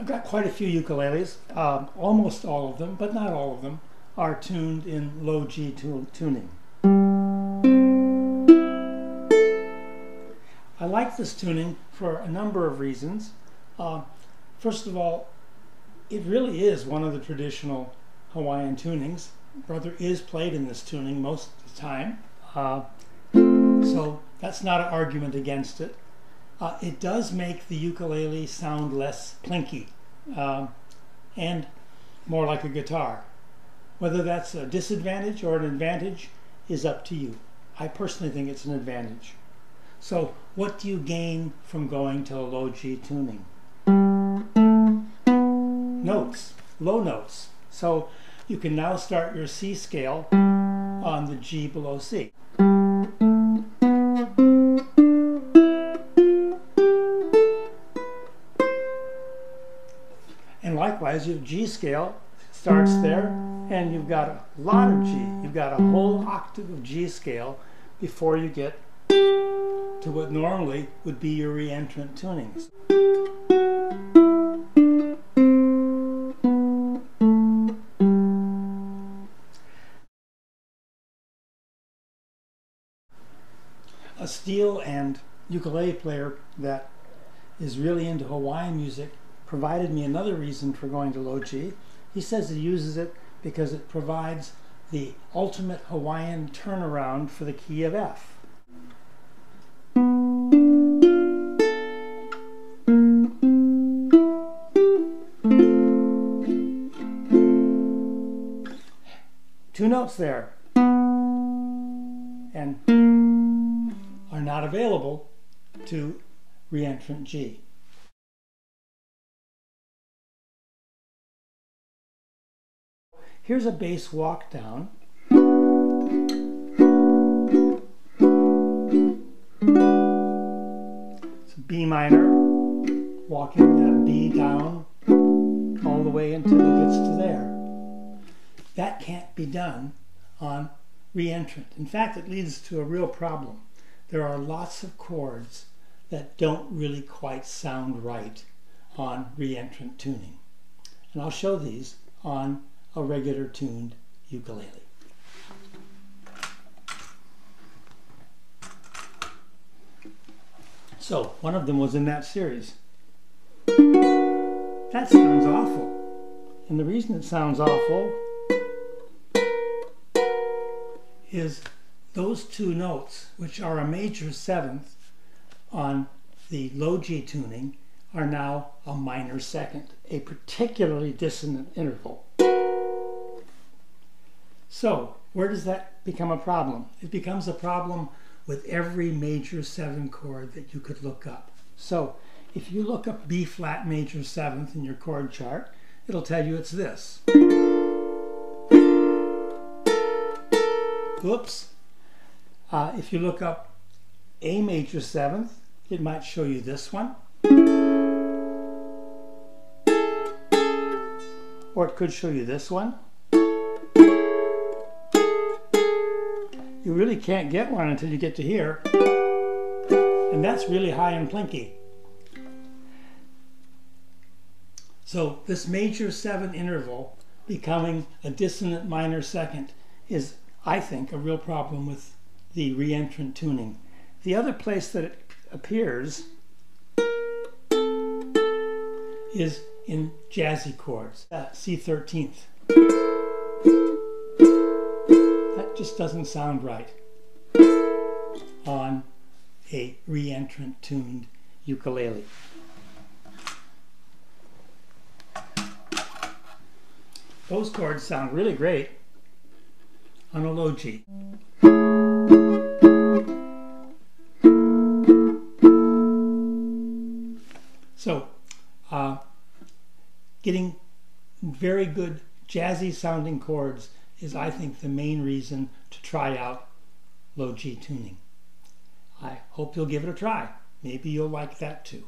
I've got quite a few ukuleles. Almost all of them, but not all of them, are tuned in low G tuning. I like this tuning for a number of reasons. First of all, it really is one of the traditional Hawaiian tunings. Brother is played in this tuning most of the time, so that's not an argument against it. It does make the ukulele sound less plinky and more like a guitar. Whether that's a disadvantage or an advantage is up to you. I personally think it's an advantage. So what do you gain from going to a low G tuning? Notes, low notes. So you can now start your C scale on the G below C. And likewise, your G scale starts there, and you've got a lot of G. You've got a whole octave of G scale before you get to what normally would be your re-entrant tunings. A steel and ukulele player that is really into Hawaiian music provided me another reason for going to low G. He says he uses it because it provides the ultimate Hawaiian turnaround for the key of F. Two notes there, and are not available to re-entrant G. Here's a bass walk down. It's a B minor, walking that B down all the way until it gets to there. That can't be done on re-entrant. In fact, it leads to a real problem. There are lots of chords that don't really quite sound right on re-entrant tuning. And I'll show these on a regular tuned ukulele. So, one of them was in that series. That sounds awful. And the reason it sounds awful is those two notes, which are a major seventh on the low G tuning, are now a minor second, a particularly dissonant interval. So, where does that become a problem? It becomes a problem with every major 7 chord that you could look up. So, if you look up B flat major 7th in your chord chart, it'll tell you it's this. Oops. If you look up A major 7th, it might show you this one. Or it could show you this one. You really can't get one until you get to here. And that's really high and plinky. So this major 7 interval becoming a dissonant minor second is, I think, a real problem with the re-entrant tuning. The other place that it appears is in jazzy chords, C13th. That just doesn't sound right on a re-entrant tuned ukulele. Those chords sound really great on a low G. So, getting very good jazzy sounding chords is, I think, the main reason to try out low G tuning. I hope you'll give it a try. Maybe you'll like that too.